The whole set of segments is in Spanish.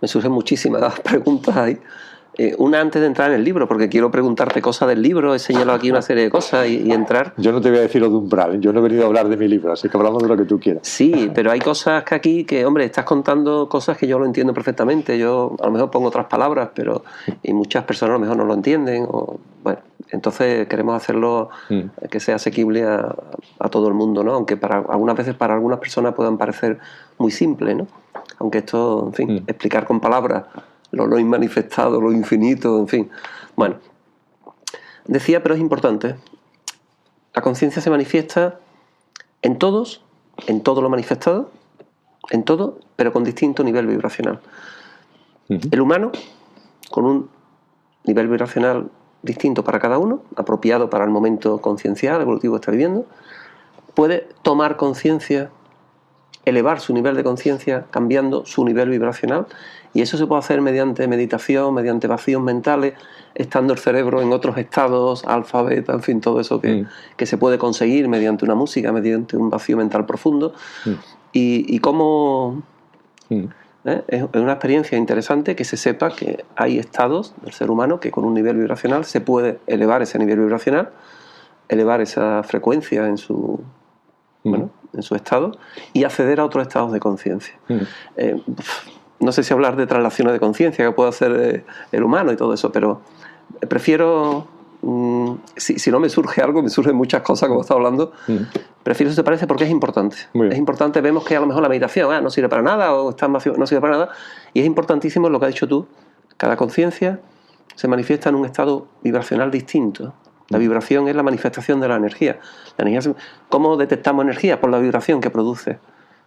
me surgen muchísimas preguntas ahí. Una antes de entrar en el libro, porque quiero preguntarte cosas del libro, he señalado aquí una serie de cosas y entrar. Yo no te voy a decir lo de umbral, yo no he venido a hablar de mi libro, así que hablamos de lo que tú quieras. Sí, pero hay cosas que aquí que, hombre, estás contando cosas que yo lo entiendo perfectamente, yo a lo mejor pongo otras palabras, pero y muchas personas a lo mejor no lo entienden, o bueno, entonces queremos hacerlo que sea asequible a todo el mundo, ¿no? Aunque algunas veces para algunas personas puedan parecer muy simple, ¿no? Aunque esto, en fin, explicar con palabras lo inmanifestado, lo infinito, en fin. Bueno, decía, pero es importante. La conciencia se manifiesta en todos, en todo lo manifestado, en todo, pero con distinto nivel vibracional. El humano, con un nivel vibracional distinto para cada uno, apropiado para el momento conciencial, evolutivo que está viviendo, puede tomar conciencia, elevar su nivel de conciencia cambiando su nivel vibracional, y eso se puede hacer mediante meditación, mediante vacíos mentales, estando el cerebro en otros estados, alfa, beta, en fin, todo eso que se puede conseguir mediante una música, mediante un vacío mental profundo. Y cómo es una experiencia interesante que se sepa que hay estados del ser humano que con un nivel vibracional se puede elevar ese nivel vibracional, elevar esa frecuencia en su en su estado y acceder a otros estados de conciencia. No sé si hablar de traslaciones de conciencia que puede hacer el humano y todo eso, pero prefiero, si no me surge algo, me surgen muchas cosas como estaba hablando, prefiero, si te parece, porque es importante. Es importante, vemos que a lo mejor la meditación no sirve para nada o no sirve para nada, y es importantísimo lo que has dicho tú, cada conciencia se manifiesta en un estado vibracional distinto. La vibración es la manifestación de la energía. ¿Cómo detectamos energía? Por la vibración que produce.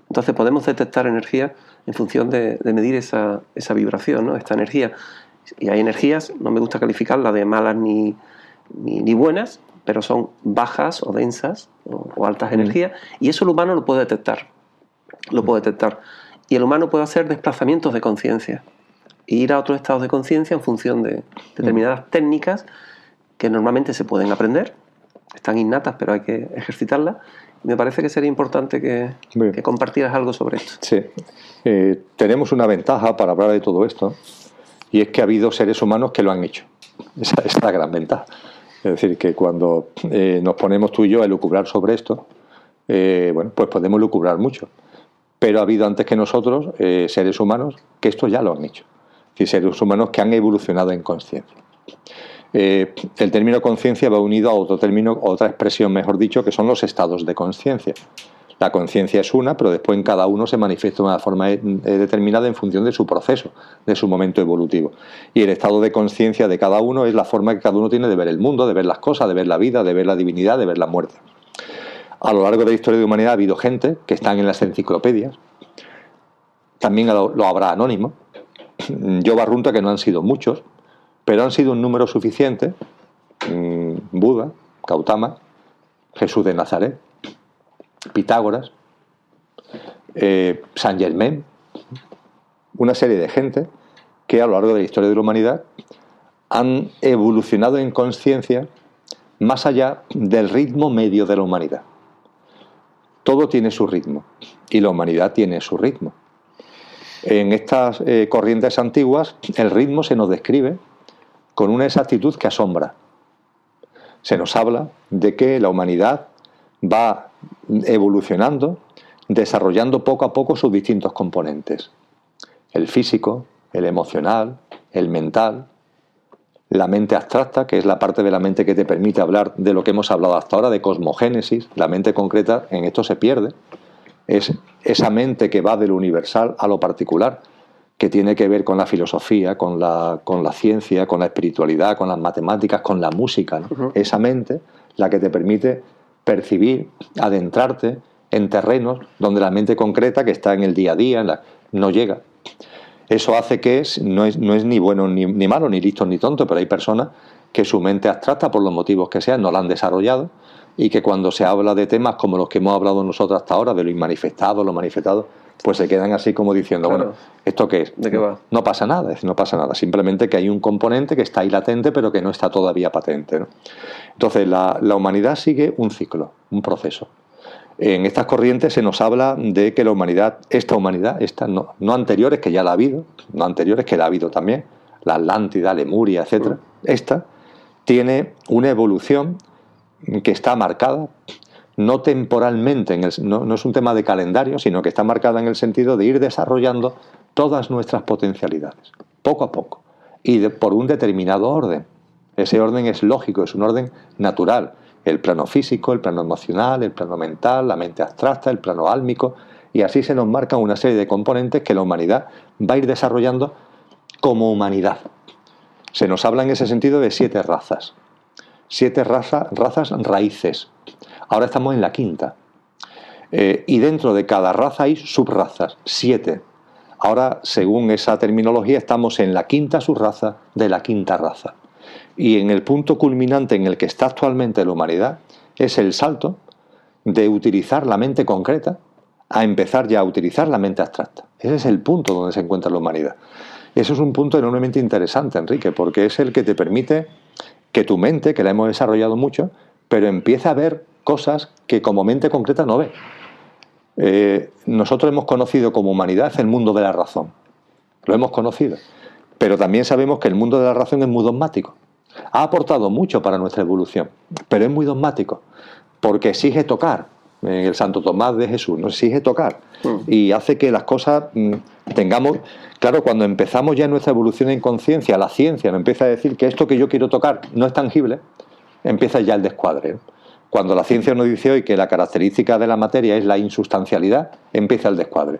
Entonces podemos detectar energía en función de medir esa vibración, ¿no? Esta energía. Y hay energías, no me gusta calificarlas de malas ni buenas, pero son bajas o densas o altas energías, y eso el humano lo puede detectar. Lo puede detectar. Y el humano puede hacer desplazamientos de conciencia e ir a otros estados de conciencia en función de determinadas técnicas que normalmente se pueden aprender, están innatas, pero hay que ejercitarlas. Me parece que sería importante que compartieras algo sobre esto. Sí. Tenemos una ventaja para hablar de todo esto, y es que ha habido seres humanos que lo han hecho. Esa es la gran ventaja. Es decir, que cuando nos ponemos tú y yo a lucubrar sobre esto, bueno, pues podemos lucubrar mucho. Pero ha habido antes que nosotros seres humanos que esto ya lo han hecho. Es decir, seres humanos que han evolucionado en conciencia. El término conciencia va unido a otro término, otra expresión, mejor dicho, que son los estados de conciencia. La conciencia es una, pero después en cada uno se manifiesta de una forma determinada en función de su proceso, de su momento evolutivo. Y el estado de conciencia de cada uno es la forma que cada uno tiene de ver el mundo, de ver las cosas, de ver la vida, de ver la divinidad, de ver la muerte. A lo largo de la historia de la humanidad ha habido gente que están en las enciclopedias, también lo habrá anónimo. Yo barrunto que no han sido muchos, pero han sido un número suficiente. Buda, Gautama, Jesús de Nazaret, Pitágoras, Saint Germain, una serie de gente que a lo largo de la historia de la humanidad han evolucionado en conciencia más allá del ritmo medio de la humanidad. Todo tiene su ritmo y la humanidad tiene su ritmo. En estas corrientes antiguas el ritmo se nos describe con una exactitud que asombra. Se nos habla de que la humanidad va evolucionando, desarrollando poco a poco sus distintos componentes. El físico, el emocional, el mental, la mente abstracta, que es la parte de la mente que te permite hablar de lo que hemos hablado hasta ahora, de cosmogénesis. La mente concreta en esto se pierde. Es esa mente que va de lo universal a lo particular, que tiene que ver con la filosofía, con la ciencia, con la espiritualidad, con las matemáticas, con la música, ¿no? Esa mente, la que te permite percibir, adentrarte en terrenos donde la mente concreta, que está en el día a día, no llega. Eso hace que no es ni bueno ni malo, ni listo ni tonto, pero hay personas que su mente abstracta, por los motivos que sean, no la han desarrollado, y que cuando se habla de temas como los que hemos hablado nosotros hasta ahora, de lo inmanifestado, lo manifestado, pues se quedan así como diciendo, claro, bueno, ¿esto qué es? ¿De qué va? No pasa nada, no pasa nada, simplemente que hay un componente que está ahí latente pero que no está todavía patente, ¿no? Entonces la humanidad sigue un ciclo, un proceso. En estas corrientes se nos habla de que la humanidad, esta no anteriores, que ya la ha habido, no anteriores, que la ha habido también, la Atlántida, Lemuria, etcétera, esta tiene una evolución que está marcada, no temporalmente, no es un tema de calendario, sino que está marcada en el sentido de ir desarrollando todas nuestras potencialidades, poco a poco, y por un determinado orden. Ese orden es lógico, es un orden natural. El plano físico, el plano emocional, el plano mental, la mente abstracta, el plano álmico, y así se nos marcan una serie de componentes que la humanidad va a ir desarrollando como humanidad. Se nos habla en ese sentido de 7 razas. 7 razas raíces. Ahora estamos en la 5ª. Y dentro de cada raza hay subrazas, 7. Ahora, según esa terminología, estamos en la 5ª subraza de la 5ª raza. Y en el punto culminante en el que está actualmente la humanidad es el salto de utilizar la mente concreta a empezar ya a utilizar la mente abstracta. Ese es el punto donde se encuentra la humanidad. Eso es un punto enormemente interesante, Enrique, porque es el que te permite que tu mente, que la hemos desarrollado mucho, pero empiece a ver cosas que como mente concreta no ve. Nosotros hemos conocido como humanidad el mundo de la razón. Lo hemos conocido. Pero también sabemos que el mundo de la razón es muy dogmático. Ha aportado mucho para nuestra evolución, pero es muy dogmático, porque exige tocar. El Santo Tomás de Jesús nos exige tocar y hace que las cosas tengamos... Claro, cuando empezamos ya nuestra evolución en conciencia, la ciencia nos empieza a decir que esto que yo quiero tocar no es tangible, empieza ya el descuadre. Cuando la ciencia nos dice hoy que la característica de la materia es la insustancialidad, empieza el descuadre.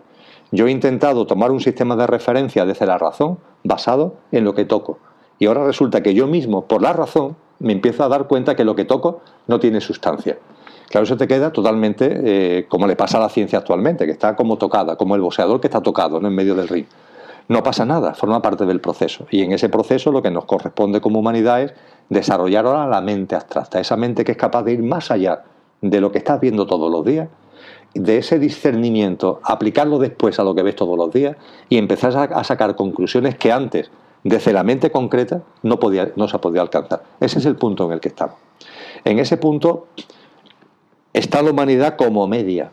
Yo he intentado tomar un sistema de referencia desde la razón basado en lo que toco. Y ahora resulta que yo mismo, por la razón, me empiezo a dar cuenta que lo que toco no tiene sustancia. Claro, eso te queda totalmente como le pasa a la ciencia actualmente, que está como tocada, como el boxeador que está tocado, ¿no?, en medio del ring. No pasa nada, forma parte del proceso. Y en ese proceso lo que nos corresponde como humanidad es desarrollar ahora la mente abstracta, esa mente que es capaz de ir más allá de lo que estás viendo todos los días, de ese discernimiento, aplicarlo después a lo que ves todos los días y empezar a sacar conclusiones que antes, desde la mente concreta, no se podía alcanzar. Ese es el punto en el que estamos. En ese punto está la humanidad como media,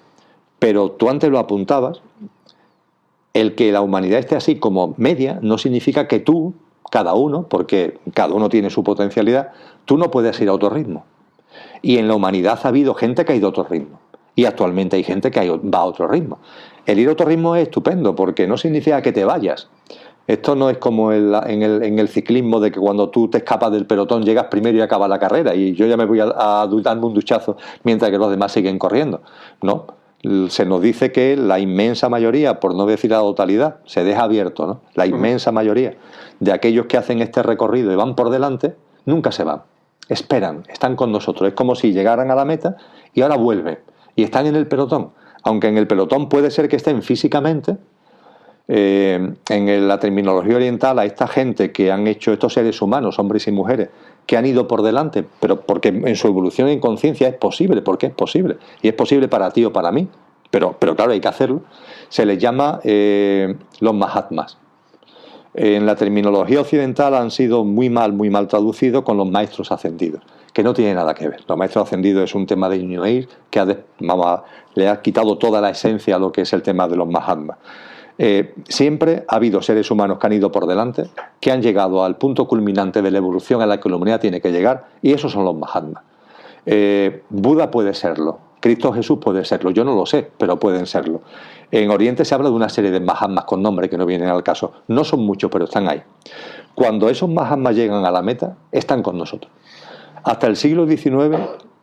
pero tú antes lo apuntabas, el que la humanidad esté así como media no significa que tú, cada uno, porque cada uno tiene su potencialidad, tú no puedes ir a otro ritmo. Y en la humanidad ha habido gente que ha ido a otro ritmo. Y actualmente hay gente que va a otro ritmo. El ir a otro ritmo es estupendo porque no significa que te vayas. Esto no es como en el ciclismo de que cuando tú te escapas del pelotón llegas primero y acabas la carrera y yo ya me voy a darme un duchazo mientras que los demás siguen corriendo. No, se nos dice que la inmensa mayoría, por no decir la totalidad, se deja abierto, ¿no? La inmensa mayoría de aquellos que hacen este recorrido y van por delante, nunca se van. Esperan, están con nosotros. Es como si llegaran a la meta y ahora vuelven. Y están en el pelotón. Aunque en el pelotón puede ser que estén físicamente... en la terminología oriental a esta gente que han hecho estos seres humanos, hombres y mujeres, que han ido por delante, pero porque en su evolución en conciencia es posible, porque es posible, y es posible para ti o para mí, pero claro, hay que hacerlo. Se les llama los Mahatmas. En la terminología occidental han sido muy mal traducidos con los maestros ascendidos, que no tiene nada que ver. Los maestros ascendidos es un tema de New Age que le ha quitado toda la esencia a lo que es el tema de los Mahatmas. Siempre ha habido seres humanos que han ido por delante, que han llegado al punto culminante de la evolución a la que la humanidad tiene que llegar, y esos son los Mahatmas. Buda puede serlo, Cristo Jesús puede serlo, yo no lo sé, pero pueden serlo. En Oriente se habla de una serie de Mahatmas con nombre que no vienen al caso. No son muchos, pero están ahí. Cuando esos Mahatmas llegan a la meta, están con nosotros. Hasta el siglo XIX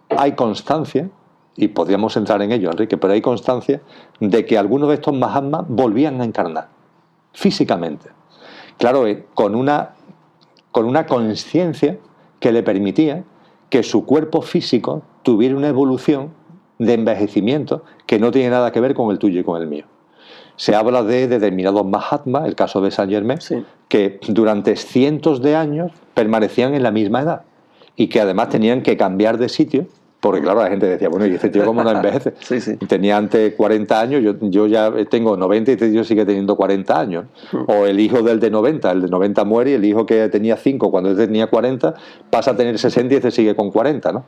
hay constancia, y podríamos entrar en ello, Enrique, pero hay constancia de que algunos de estos Mahatmas volvían a encarnar físicamente. Claro, con una conciencia que le permitía que su cuerpo físico tuviera una evolución de envejecimiento que no tiene nada que ver con el tuyo y con el mío. Se habla de determinados Mahatmas, el caso de Saint Germain, sí, que durante cientos de años permanecían en la misma edad y que además tenían que cambiar de sitio Porque claro, la gente decía, bueno, ¿y este tío cómo no envejece? Sí, sí. Tenía antes 40 años, yo ya tengo 90 y este tío sigue teniendo 40 años. O el hijo del de 90, el de 90 muere y el hijo que tenía 5 cuando este tenía 40 pasa a tener 60 y este sigue con 40, ¿no?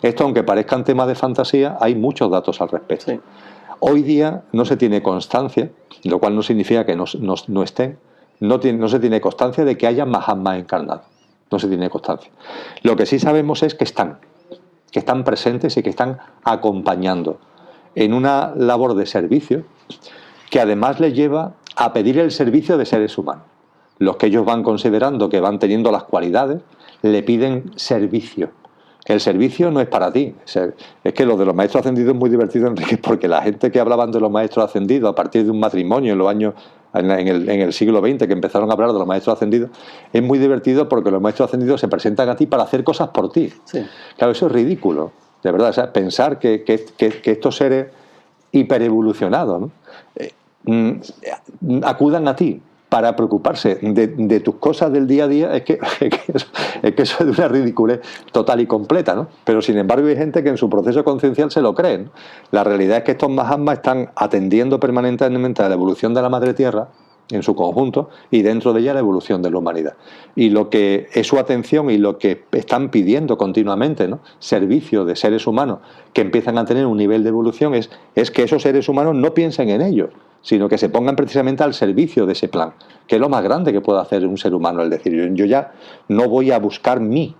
Esto, aunque parezcan temas de fantasía, hay muchos datos al respecto. Sí. Hoy día no se tiene constancia, lo cual no significa que no estén, no se tiene constancia de que haya Mahatmas encarnados. No se tiene constancia. Lo que sí sabemos es que están presentes y que están acompañando en una labor de servicio que además les lleva a pedir el servicio de seres humanos. Los que ellos van considerando que van teniendo las cualidades, le piden servicio. El servicio no es para ti. Es que lo de los maestros ascendidos es muy divertido, Enrique, porque la gente que hablaban de los maestros ascendidos a partir de un matrimonio en los años en el siglo XX, que empezaron a hablar de los maestros ascendidos, es muy divertido porque los maestros ascendidos se presentan a ti para hacer cosas por ti. Sí. Claro, eso es ridículo, de verdad. O sea, pensar que estos seres hiperevolucionados, ¿no? Acudan a ti para preocuparse de tus cosas del día a día, es que eso es de una ridiculez total y completa, ¿no? Pero sin embargo hay gente que en su proceso conciencial se lo cree, ¿no? La realidad es que estos Mahatmas están atendiendo permanentemente a la evolución de la Madre Tierra en su conjunto y dentro de ella la evolución de la humanidad. Y lo que es su atención y lo que están pidiendo continuamente, ¿no? Servicio de seres humanos que empiezan a tener un nivel de evolución es que esos seres humanos no piensen en ellos, sino que se pongan precisamente al servicio de ese plan, que es lo más grande que puede hacer un ser humano, es decir, yo ya no voy a buscar mí,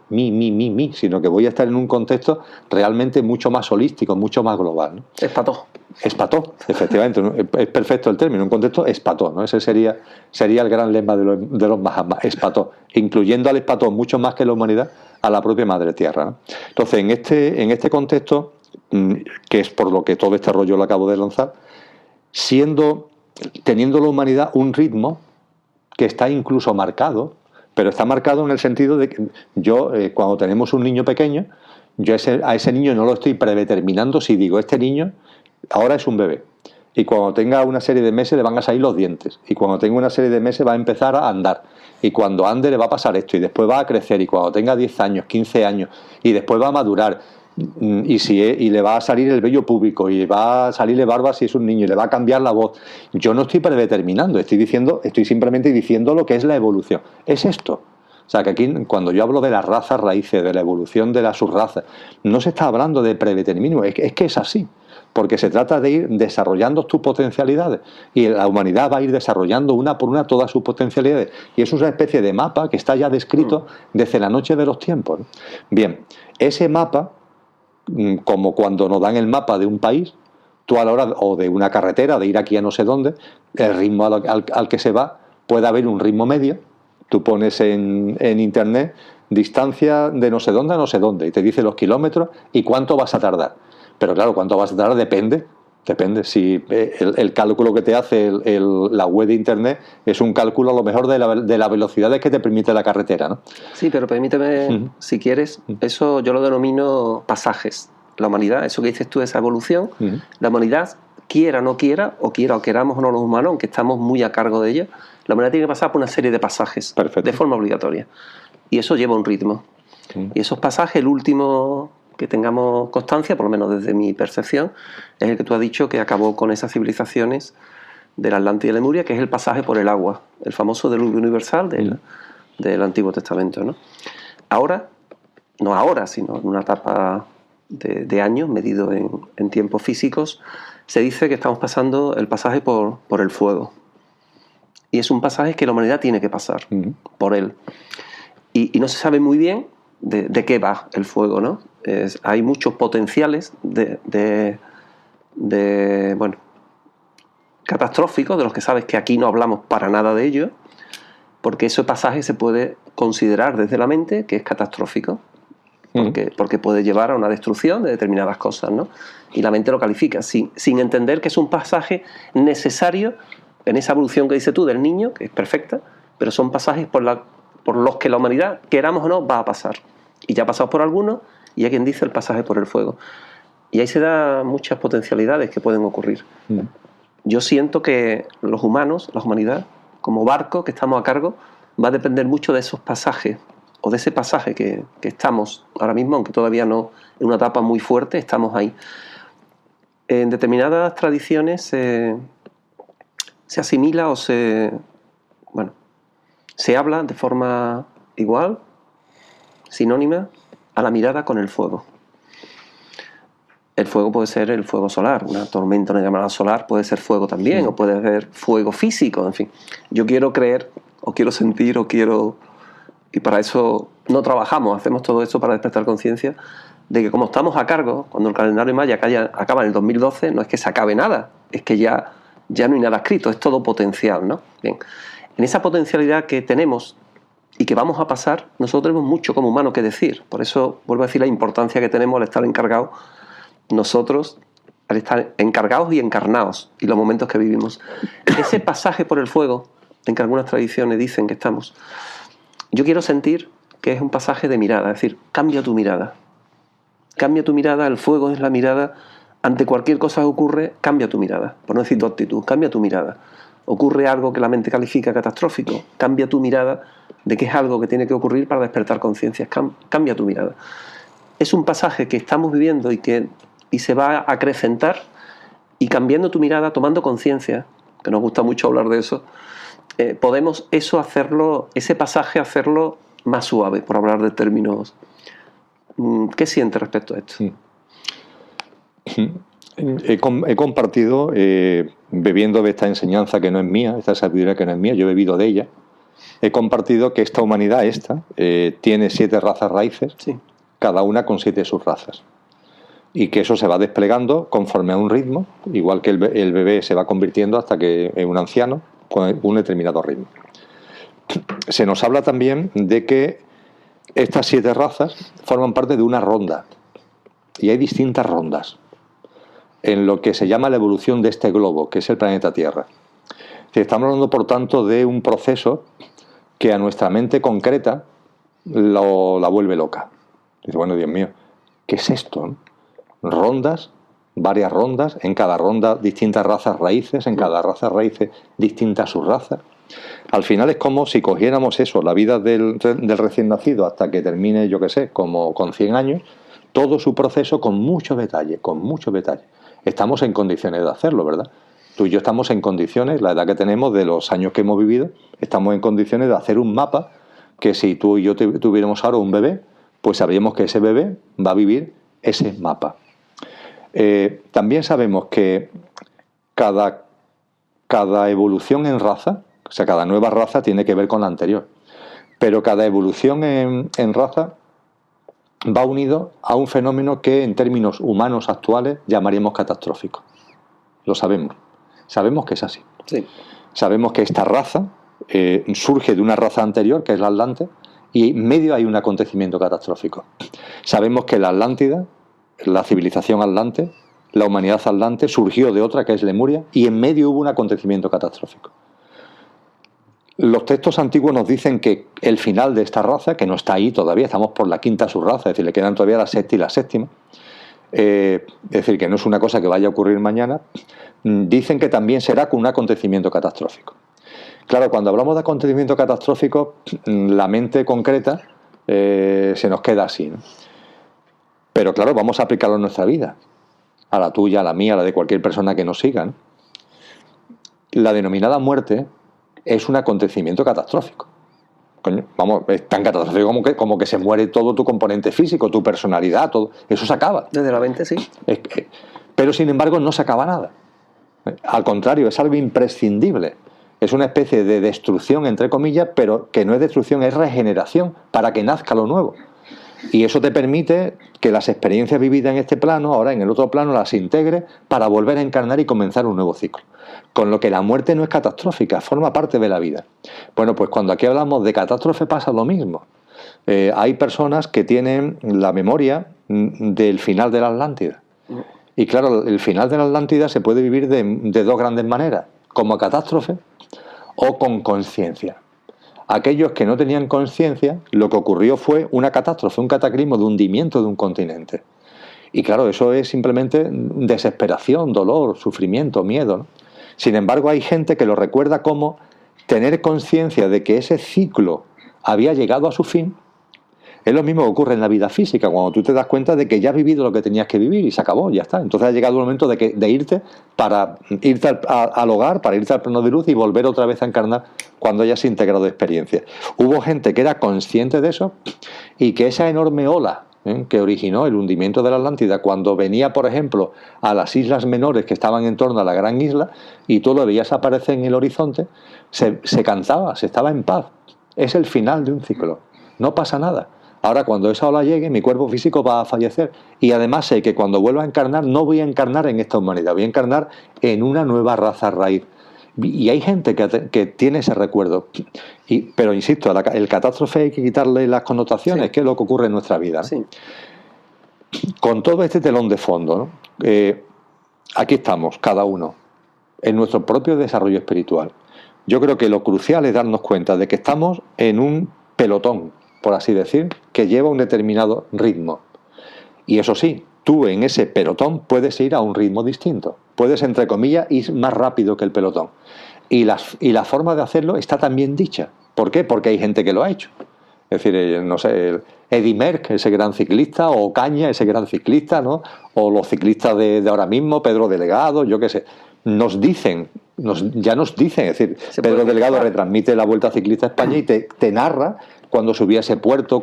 sino que voy a estar en un contexto realmente mucho más holístico, mucho más global, ¿no? Espató. Espató, efectivamente, ¿no? Es perfecto el término, un contexto espató, ¿no? Ese sería el gran lema de los Mahatmas, espató, incluyendo al espató mucho más que la humanidad, a la propia Madre Tierra, ¿no? Entonces, en este contexto, que es por lo que todo este rollo lo acabo de lanzar, teniendo la humanidad un ritmo que está incluso marcado, pero está marcado en el sentido de que yo, cuando tenemos un niño pequeño, yo a ese niño no lo estoy predeterminando si digo, este niño ahora es un bebé, y cuando tenga una serie de meses le van a salir los dientes, y cuando tenga una serie de meses va a empezar a andar, y cuando ande le va a pasar esto, y después va a crecer, y cuando tenga 10 años, 15 años, y después va a madurar, y le va a salir el vello púbico y va a salirle barba si es un niño y le va a cambiar la voz. Yo no estoy predeterminando, estoy simplemente diciendo lo que es la evolución. Es esto. O sea, que aquí cuando yo hablo de las razas raíces, de la evolución de las subrazas, no se está hablando de predeterminismo, es que es así. Porque se trata de ir desarrollando tus potencialidades y la humanidad va a ir desarrollando una por una todas sus potencialidades. Y es una especie de mapa que está ya descrito desde la noche de los tiempos. Bien, ese mapa, como cuando nos dan el mapa de un país, tú a la hora, o de una carretera, de ir aquí a no sé dónde, el ritmo al que se va, puede haber un ritmo medio. Tú pones en internet distancia de no sé dónde a no sé dónde y te dice los kilómetros y cuánto vas a tardar. Pero claro, cuánto vas a tardar depende. Si el cálculo que te hace la web de internet es un cálculo a lo mejor de la velocidad que te permite la carretera, ¿no? Sí, pero permíteme, si quieres, eso yo lo denomino pasajes. La humanidad, eso que dices tú, esa evolución, la humanidad, quiera o no quiera, o queramos o no los humanos, aunque estamos muy a cargo de ello, la humanidad tiene que pasar por una serie de pasajes. Perfecto. De forma obligatoria. Y eso lleva un ritmo. Y esos pasajes, el último que tengamos constancia, por lo menos desde mi percepción, es el que tú has dicho que acabó con esas civilizaciones de la Atlántida y Lemuria, que es el pasaje por el agua, el famoso diluvio universal del Antiguo Testamento, ¿no? Ahora, no ahora, sino en una etapa de años, medido en tiempos físicos, se dice que estamos pasando el pasaje por el fuego. Y es un pasaje que la humanidad tiene que pasar por él. Y no se sabe muy bien de qué va el fuego, ¿no? Hay muchos potenciales catastróficos, de los que sabes que aquí no hablamos para nada de ello, porque ese pasaje se puede considerar desde la mente que es catastrófico, porque puede llevar a una destrucción de determinadas cosas, ¿no? Y la mente lo califica, sin entender que es un pasaje necesario en esa evolución que dices tú del niño, que es perfecta, pero son pasajes por los que la humanidad, queramos o no, va a pasar. Y ya ha pasado por algunos, y hay quien dice el pasaje por el fuego. Y ahí se dan muchas potencialidades que pueden ocurrir. Yo siento que los humanos, la humanidad, como barco que estamos a cargo, va a depender mucho de esos pasajes o de ese pasaje que estamos ahora mismo, aunque todavía no en una etapa muy fuerte, estamos ahí. En determinadas tradiciones se asimila o se habla de forma igual, sinónima, a la mirada con el fuego. El fuego puede ser el fuego solar, una tormenta, una llamada solar puede ser fuego también, o puede ser fuego físico, en fin. Yo quiero creer, o quiero sentir, y para eso no trabajamos, hacemos todo esto para despertar conciencia, de que como estamos a cargo, cuando el calendario maya acaba en el 2012, no es que se acabe nada, es que ya no hay nada escrito, es todo potencial, ¿no? Bien, en esa potencialidad que tenemos y que vamos a pasar, nosotros tenemos mucho como humanos que decir. Por eso vuelvo a decir la importancia que tenemos al estar encargados nosotros, al estar encargados y encarnados, y los momentos que vivimos. Ese pasaje por el fuego, en que algunas tradiciones dicen que estamos, yo quiero sentir que es un pasaje de mirada, es decir, cambia tu mirada. Cambia tu mirada, el fuego es la mirada, ante cualquier cosa que ocurre, cambia tu mirada, por no decir tu actitud, cambia tu mirada. Ocurre algo que la mente califica catastrófico, cambia tu mirada de que es algo que tiene que ocurrir para despertar conciencias, cambia tu mirada. Es un pasaje que estamos viviendo y se va a acrecentar, y cambiando tu mirada, tomando conciencia, que nos gusta mucho hablar de eso, podemos ese pasaje hacerlo más suave, por hablar de términos. ¿Qué sientes respecto a esto? He compartido, bebiendo de esta enseñanza que no es mía, esta sabiduría que no es mía, yo he bebido de ella, he compartido que esta humanidad tiene 7 razas raíces, sí, cada una con 7 subrazas, y que eso se va desplegando conforme a un ritmo, igual que el bebé se va convirtiendo hasta que es un anciano con un determinado ritmo. Se nos habla también de que estas 7 razas forman parte de una ronda, y hay distintas rondas en lo que se llama la evolución de este globo, que es el planeta Tierra. Estamos hablando, por tanto, de un proceso que a nuestra mente concreta la vuelve loca. Dice, bueno, Dios mío, ¿qué es esto? Rondas, varias rondas, en cada ronda distintas razas raíces, en cada raza raíces distintas subrazas. Al final es como si cogiéramos eso, la vida del recién nacido hasta que termine, yo qué sé, como con 100 años, todo su proceso con mucho detalle, con mucho detalle. Estamos en condiciones de hacerlo, ¿verdad? Tú y yo estamos en condiciones, la edad que tenemos, de los años que hemos vivido, estamos en condiciones de hacer un mapa que si tú y yo tuviéramos ahora un bebé, pues sabríamos que ese bebé va a vivir ese mapa. También sabemos que cada evolución en raza, o sea, cada nueva raza tiene que ver con la anterior, pero cada evolución en raza va unido a un fenómeno que en términos humanos actuales llamaríamos catastrófico. Lo sabemos. Sabemos que es así. Sí. Sabemos que esta raza surge de una raza anterior, que es la Atlante, y en medio hay un acontecimiento catastrófico. Sabemos que la Atlántida, la civilización atlante, la humanidad atlante, surgió de otra, que es Lemuria, y en medio hubo un acontecimiento catastrófico. Los textos antiguos nos dicen que el final de esta raza, que no está ahí todavía, estamos por la 5ª subraza, es decir, le quedan todavía la 6ª y la 7ª, es decir, que no es una cosa que vaya a ocurrir mañana, dicen que también será con un acontecimiento catastrófico. Claro, cuando hablamos de acontecimiento catastrófico, la mente concreta se nos queda así, ¿no? Pero claro, vamos a aplicarlo en nuestra vida, a la tuya, a la mía, a la de cualquier persona que nos siga, ¿no? La denominada muerte es un acontecimiento catastrófico. Coño, vamos, es tan catastrófico como que se muere todo tu componente físico, tu personalidad, todo. Eso se acaba. Desde la mente, sí. Pero sin embargo no se acaba nada. Al contrario, es algo imprescindible. Es una especie de destrucción, entre comillas, pero que no es destrucción, es regeneración para que nazca lo nuevo. Y eso te permite que las experiencias vividas en este plano, ahora en el otro plano, las integres para volver a encarnar y comenzar un nuevo ciclo. Con lo que la muerte no es catastrófica, forma parte de la vida. Bueno, pues cuando aquí hablamos de catástrofe pasa lo mismo. Hay personas que tienen la memoria del final de la Atlántida. Y claro, el final de la Atlántida se puede vivir de 2 grandes maneras, como catástrofe o con conciencia. Aquellos que no tenían conciencia, lo que ocurrió fue una catástrofe, un cataclismo de hundimiento de un continente. Y claro, eso es simplemente desesperación, dolor, sufrimiento, miedo, ¿no? Sin embargo, hay gente que lo recuerda como tener conciencia de que ese ciclo había llegado a su fin Es lo mismo que ocurre en la vida física, cuando tú te das cuenta de que ya has vivido lo que tenías que vivir y se acabó, ya está. Entonces ha llegado el momento de irte al hogar, para irte al plano de luz y volver otra vez a encarnar cuando hayas integrado experiencias. Hubo gente que era consciente de eso y que esa enorme ola que originó el hundimiento de la Atlántida, cuando venía, por ejemplo, a las islas menores que estaban en torno a la gran isla y tú lo veías aparecer en el horizonte, se cansaba, se estaba en paz. Es el final de un ciclo, no pasa nada. Ahora, cuando esa ola llegue, mi cuerpo físico va a fallecer. Y además sé que cuando vuelva a encarnar, no voy a encarnar en esta humanidad, voy a encarnar en una nueva raza raíz. Y hay gente que tiene ese recuerdo. Pero insisto, el catástrofe hay que quitarle las connotaciones, que es lo que ocurre en nuestra vida, ¿no? Sí. Con todo este telón de fondo, ¿no? Aquí estamos, cada uno, en nuestro propio desarrollo espiritual. Yo creo que lo crucial es darnos cuenta de que estamos en un pelotón, por así decir, que lleva un determinado ritmo. Y eso sí, tú en ese pelotón puedes ir a un ritmo distinto. Puedes, entre comillas, ir más rápido que el pelotón. Y la forma de hacerlo está también dicha. ¿Por qué? Porque hay gente que lo ha hecho. Es decir, no sé, Eddy Merckx, ese gran ciclista, o Ocaña, ese gran ciclista, ¿no? O los ciclistas de ahora mismo, Pedro Delegado, yo qué sé. Ya nos dicen, es decir, Pedro Delegado retransmite la Vuelta Ciclista a España y te narra cuando subía a ese puerto,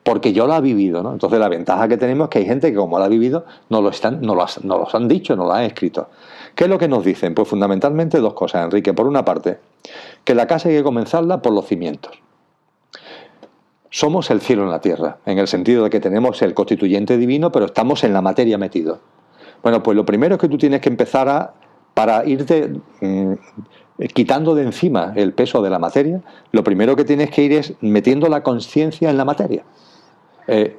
porque yo lo he vivido, ¿no? Entonces la ventaja que tenemos es que hay gente que como lo ha vivido nos los han dicho, nos lo han escrito. ¿Qué es lo que nos dicen? Pues fundamentalmente dos cosas, Enrique. Por una parte, que la casa hay que comenzarla por los cimientos. Somos el cielo en la tierra, en el sentido de que tenemos el constituyente divino, pero estamos en la materia metidos. Bueno, pues lo primero es que tú tienes que empezar para irte quitando de encima el peso de la materia, lo primero que tienes que ir es metiendo la conciencia en la materia.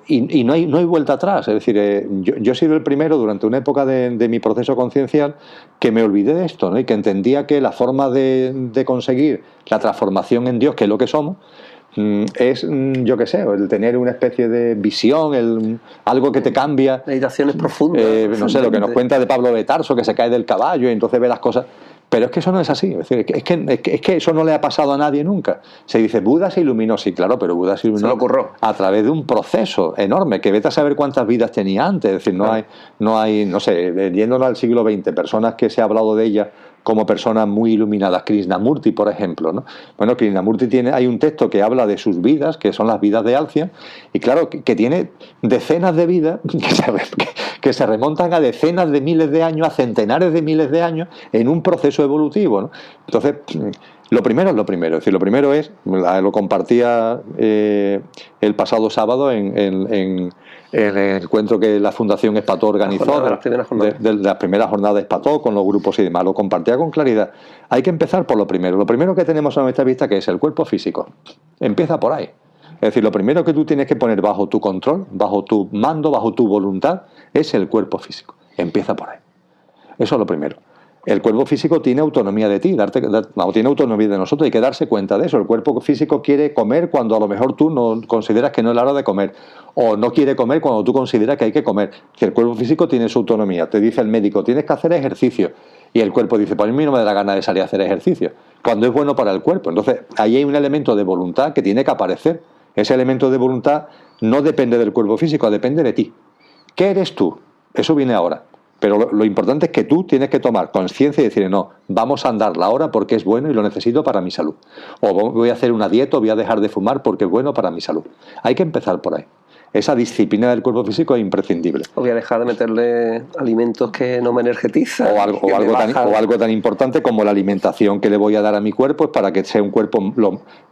Y no hay vuelta atrás. Es decir, yo he sido el primero durante una época de mi proceso conciencial que me olvidé de esto, ¿no? Y que entendía que la forma de conseguir la transformación en Dios, que es lo que somos, es, yo qué sé, el tener una especie de visión, algo que te cambia. Meditaciones profundas. No sé, lo que nos cuenta de Pablo de Tarso, que se cae del caballo y entonces ve las cosas. Pero es que eso no es así. Es decir, es que eso no le ha pasado a nadie nunca. Se dice, Buda se iluminó, sí, claro, pero Buda se iluminó a través de un proceso enorme, que vete a saber cuántas vidas tenía antes. Es decir, no hay, no sé, yéndonos al siglo XX, personas que se ha hablado de ellas como personas muy iluminadas. Krishnamurti, por ejemplo, ¿no? Bueno, Krishnamurti hay un texto que habla de sus vidas, que son las vidas de Alcia, y claro, que tiene decenas de vidas que se remontan a decenas de miles de años, a centenares de miles de años, en un proceso evolutivo, ¿no? Entonces, lo primero es lo primero. Es decir, lo primero es, lo compartía el pasado sábado en el encuentro que la Fundación Espató organizó, de las primeras jornadas Espató, con los grupos y demás. Lo compartía con claridad. Hay que empezar por lo primero. Lo primero que tenemos a nuestra vista, que es el cuerpo físico. Empieza por ahí. Es decir, lo primero que tú tienes que poner bajo tu control, bajo tu mando, bajo tu voluntad, es el cuerpo físico. Empieza por ahí. Eso es lo primero. El cuerpo físico tiene autonomía de ti, tiene autonomía de nosotros, hay que darse cuenta de eso. El cuerpo físico quiere comer cuando a lo mejor tú no consideras que no es la hora de comer, o no quiere comer cuando tú consideras que hay que comer. El cuerpo físico tiene su autonomía. Te dice el médico, tienes que hacer ejercicio, y el cuerpo dice, pues a mí no me da la gana de salir a hacer ejercicio, cuando es bueno para el cuerpo. Entonces ahí hay un elemento de voluntad que tiene que aparecer. Ese elemento de voluntad no depende del cuerpo físico, depende de ti. ¿Qué eres tú? Eso viene ahora. Pero lo importante es que tú tienes que tomar conciencia y decir, no, vamos a andar la hora porque es bueno y lo necesito para mi salud. O voy a hacer una dieta o voy a dejar de fumar porque es bueno para mi salud. Hay que empezar por ahí. Esa disciplina del cuerpo físico es imprescindible. O voy a dejar de meterle alimentos que no me energizan. O algo tan importante como la alimentación que le voy a dar a mi cuerpo, es para que sea un cuerpo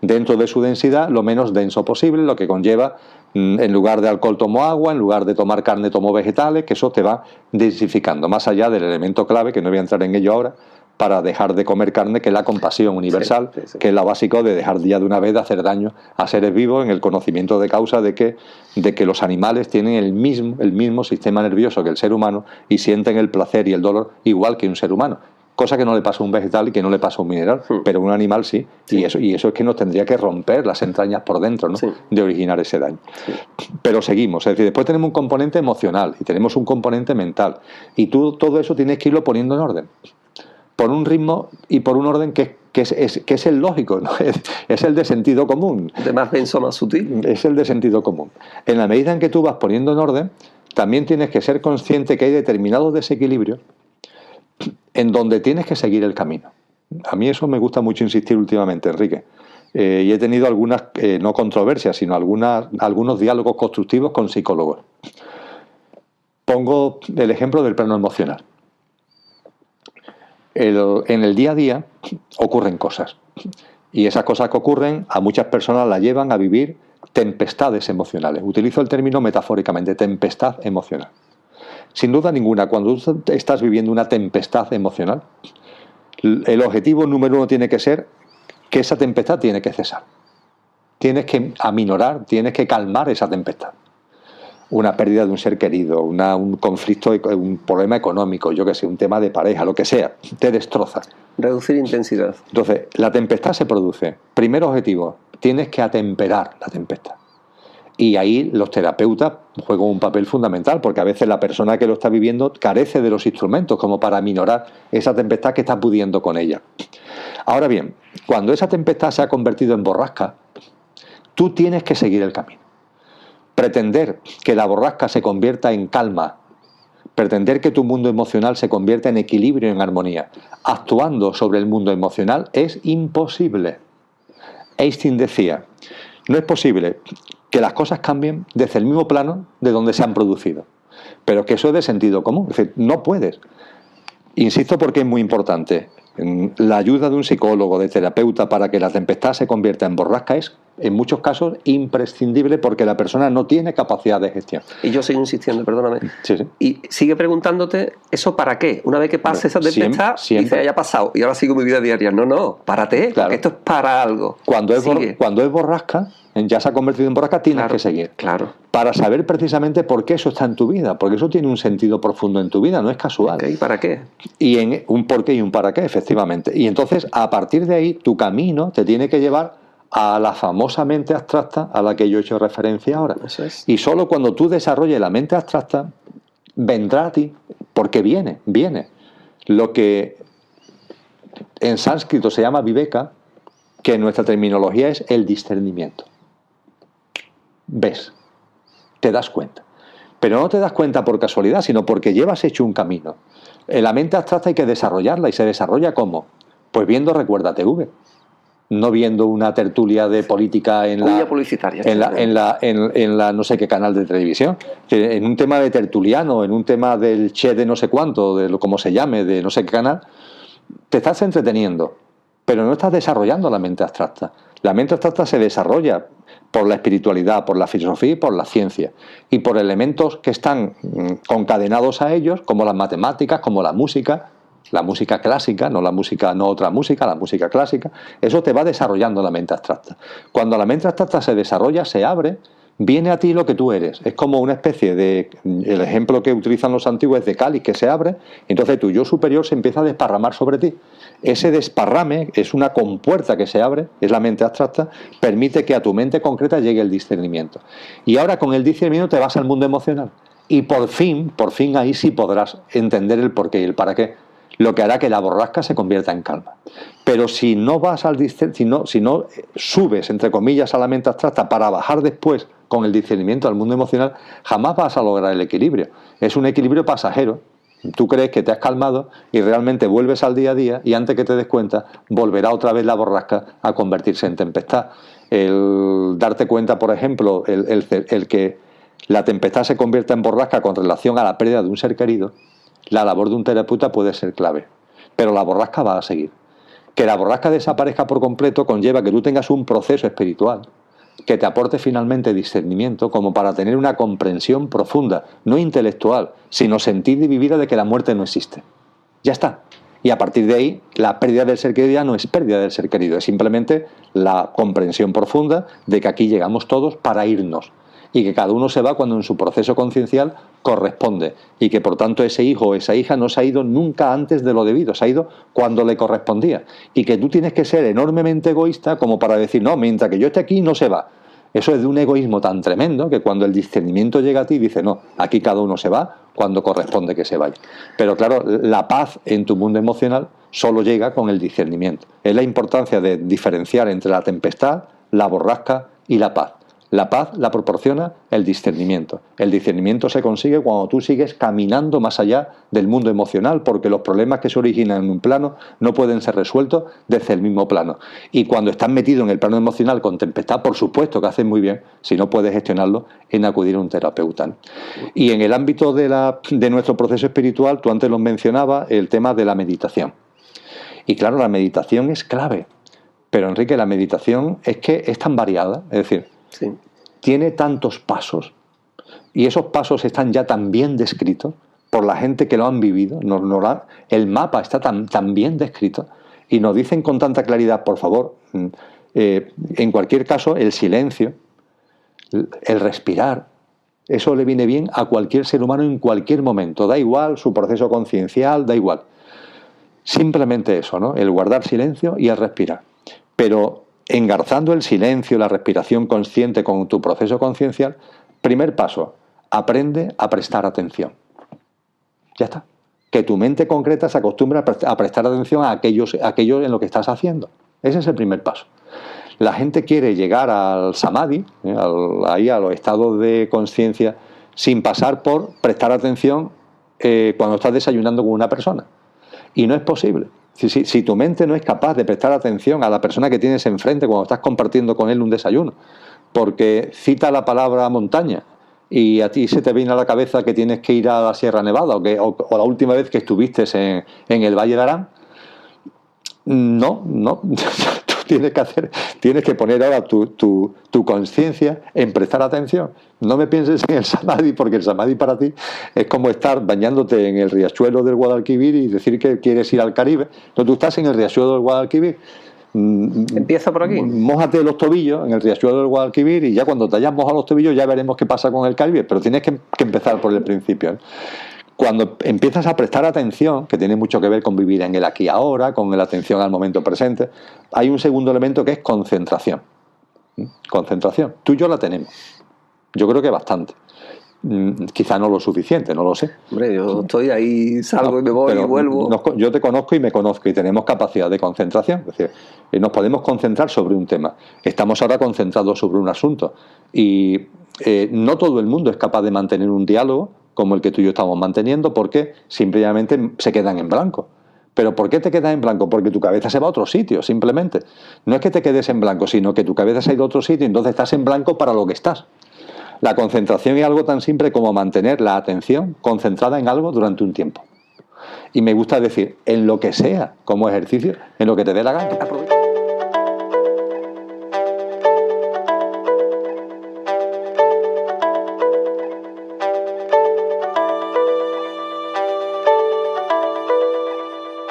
dentro de su densidad lo menos denso posible, lo que conlleva, en lugar de alcohol tomo agua, en lugar de tomar carne tomo vegetales, que eso te va densificando, más allá del elemento clave, que no voy a entrar en ello ahora, para dejar de comer carne, que es la compasión universal, sí. Que es la básica de dejar ya de una vez de hacer daño a seres vivos, en el conocimiento de causa de que los animales tienen el mismo sistema nervioso que el ser humano y sienten el placer y el dolor igual que un ser humano. Cosa que no le pasa a un vegetal y que no le pasa a un mineral, pero a un animal sí. Y eso es que nos tendría que romper las entrañas por dentro, ¿no? Sí. De originar ese daño. Sí. Pero seguimos, es decir, después tenemos un componente emocional y tenemos un componente mental. Y tú todo eso tienes que irlo poniendo en orden. por un ritmo y por un orden que es el lógico, ¿no? Es el de sentido común. De más denso, más sutil. Es el de sentido común. En la medida en que tú vas poniendo en orden, también tienes que ser consciente que hay determinados desequilibrios en donde tienes que seguir el camino. A mí eso me gusta mucho insistir últimamente, Enrique. Y he tenido algunas, no controversias, sino algunos diálogos constructivos con psicólogos. Pongo el ejemplo del plano emocional. En el día a día ocurren cosas. Y esas cosas que ocurren a muchas personas las llevan a vivir tempestades emocionales. Utilizo el término metafóricamente, tempestad emocional. Sin duda ninguna, cuando tú estás viviendo una tempestad emocional, el objetivo número uno tiene que ser que esa tempestad tiene que cesar. Tienes que aminorar, tienes que calmar esa tempestad. Una pérdida de un ser querido, un conflicto, un problema económico, yo qué sé, un tema de pareja, lo que sea, te destroza. Reducir intensidad. Entonces, la tempestad se produce. Primer objetivo, tienes que atemperar la tempestad. Y ahí los terapeutas juegan un papel fundamental, porque a veces la persona que lo está viviendo carece de los instrumentos como para aminorar esa tempestad que está pudiendo con ella. Ahora bien, cuando esa tempestad se ha convertido en borrasca, tú tienes que seguir el camino. Pretender que la borrasca se convierta en calma, pretender que tu mundo emocional se convierta en equilibrio, en armonía, actuando sobre el mundo emocional es imposible. Einstein decía, no es posible que las cosas cambien desde el mismo plano de donde se han producido, pero que eso es de sentido común, es decir, no puedes. Insisto porque es muy importante. La ayuda de un psicólogo, de terapeuta, para que la tempestad se convierta en borrasca es, en muchos casos, imprescindible porque la persona no tiene capacidad de gestión. Y yo sigo insistiendo, perdóname. Sí, sí. Y sigue preguntándote, ¿eso para qué? Una vez que pase esa tempestad, dice, haya pasado, y ahora sigo mi vida diaria. No, párate, claro. Porque esto es para algo. Cuando es borrasca, ya se ha convertido en borrasca, tienes que seguir. Claro. Para saber precisamente por qué eso está en tu vida, porque eso tiene un sentido profundo en tu vida, no es casual. ¿Y para qué? Y en un por qué y un para qué, efectivamente. Y entonces, a partir de ahí, tu camino te tiene que llevar a la famosa mente abstracta a la que yo he hecho referencia ahora. Eso es. Y solo cuando tú desarrolles la mente abstracta, vendrá a ti, porque viene. Lo que en sánscrito se llama viveka, que en nuestra terminología es el discernimiento. Ves, te das cuenta. Pero no te das cuenta por casualidad, sino porque llevas hecho un camino. En la mente abstracta hay que desarrollarla, y se desarrolla ¿cómo? Pues viendo Recuerda TV. No viendo una tertulia de política en la no sé qué canal de televisión, en un tema de tertuliano, en un tema del che de no sé cuánto, de como se llame, de no sé qué canal, te estás entreteniendo, pero no estás desarrollando la mente abstracta. La mente abstracta se desarrolla por la espiritualidad, por la filosofía y por la ciencia, y por elementos que están concadenados a ellos, como las matemáticas, como la música clásica, no otra música, la música clásica. Eso te va desarrollando la mente abstracta. Cuando la mente abstracta se desarrolla, se abre, viene a ti lo que tú eres. Es como una especie de, el ejemplo que utilizan los antiguos es de cáliz que se abre, entonces tu yo superior se empieza a desparramar sobre ti. Ese desparrame es una compuerta que se abre, es la mente abstracta, permite que a tu mente concreta llegue el discernimiento. Y ahora con el discernimiento te vas al mundo emocional. Y por fin ahí sí podrás entender el porqué y el para qué, lo que hará que la borrasca se convierta en calma. Pero si no vas si no subes, entre comillas, a la mente abstracta para bajar después con el discernimiento al mundo emocional, jamás vas a lograr el equilibrio. Es un equilibrio pasajero. Tú crees que te has calmado y realmente vuelves al día a día, y antes que te des cuenta volverá otra vez la borrasca a convertirse en tempestad. El darte cuenta, por ejemplo, el que la tempestad se convierta en borrasca con relación a la pérdida de un ser querido, la labor de un terapeuta puede ser clave, pero la borrasca va a seguir. Que la borrasca desaparezca por completo conlleva que tú tengas un proceso espiritual que te aporte finalmente discernimiento, como para tener una comprensión profunda, no intelectual, sino sentida y vivida de que la muerte no existe. Ya está. Y a partir de ahí, la pérdida del ser querido ya no es pérdida del ser querido, es simplemente la comprensión profunda de que aquí llegamos todos para irnos, y que cada uno se va cuando en su proceso conciencial corresponde, y que por tanto ese hijo o esa hija no se ha ido nunca antes de lo debido, se ha ido cuando le correspondía, y que tú tienes que ser enormemente egoísta como para decir, no, mientras que yo esté aquí no se va. Eso es de un egoísmo tan tremendo que cuando el discernimiento llega a ti dice, no, aquí cada uno se va cuando corresponde que se vaya. Pero claro, la paz en tu mundo emocional solo llega con el discernimiento. Es la importancia de diferenciar entre la tempestad, la borrasca y la paz. La paz la proporciona el discernimiento. El discernimiento se consigue cuando tú sigues caminando más allá del mundo emocional, porque los problemas que se originan en un plano no pueden ser resueltos desde el mismo plano. Y cuando estás metido en el plano emocional con tempestad, por supuesto que haces muy bien, si no puedes gestionarlo, en acudir a un terapeuta, ¿no? Y en el ámbito de nuestro proceso espiritual, tú antes lo mencionabas, el tema de la meditación. Y claro, la meditación es clave. Pero Enrique, la meditación es que es tan variada, es decir, Sí. tiene tantos pasos y esos pasos están ya tan bien descritos por la gente que lo han vivido. El mapa está tan bien descrito y nos dicen con tanta claridad, por favor, en cualquier caso, el silencio, el respirar, eso le viene bien a cualquier ser humano en cualquier momento, da igual su proceso conciencial, da igual. Simplemente eso, ¿no? El guardar silencio y el respirar. Pero engarzando el silencio, la respiración consciente con tu proceso conciencial, primer paso, aprende a prestar atención. Ya está. Que tu mente concreta se acostumbre a prestar atención a aquello en lo que estás haciendo. Ese es el primer paso. La gente quiere llegar al samadhi, ahí a los estados de conciencia, sin pasar por prestar atención cuando estás desayunando con una persona. Y no es posible. Si tu mente no es capaz de prestar atención a la persona que tienes enfrente cuando estás compartiendo con él un desayuno, porque cita la palabra montaña y a ti se te viene a la cabeza que tienes que ir a la Sierra Nevada o la última vez que estuviste en el Valle de Arán, no. Tú tienes que poner ahora tu conciencia en prestar atención. No me pienses en el samadhi, porque el samadhi para ti es como estar bañándote en el riachuelo del Guadalquivir y decir que quieres ir al Caribe. No, tú estás en el riachuelo del Guadalquivir. Empieza por aquí. Mójate los tobillos en el riachuelo del Guadalquivir y ya cuando te hayas mojado los tobillos ya veremos qué pasa con el Caribe, pero tienes que empezar por el principio, ¿eh? Cuando empiezas a prestar atención, que tiene mucho que ver con vivir en el aquí y ahora, con la atención al momento presente, hay un segundo elemento que es concentración. Concentración. Tú y yo la tenemos. Yo creo que bastante. Quizá no lo suficiente, no lo sé. Hombre, yo estoy ahí, salgo y me voy y vuelvo. Yo te conozco y me conozco y tenemos capacidad de concentración. Es decir, nos podemos concentrar sobre un tema. Estamos ahora concentrados sobre un asunto. Y no todo el mundo es capaz de mantener un diálogo como el que tú y yo estamos manteniendo, porque simplemente se quedan en blanco. ¿Pero por qué te quedas en blanco? Porque tu cabeza se va a otro sitio, simplemente. No es que te quedes en blanco, sino que tu cabeza se ha ido a otro sitio y entonces estás en blanco para lo que estás. La concentración es algo tan simple como mantener la atención concentrada en algo durante un tiempo. Y me gusta decir, en lo que sea, como ejercicio, en lo que te dé la gana.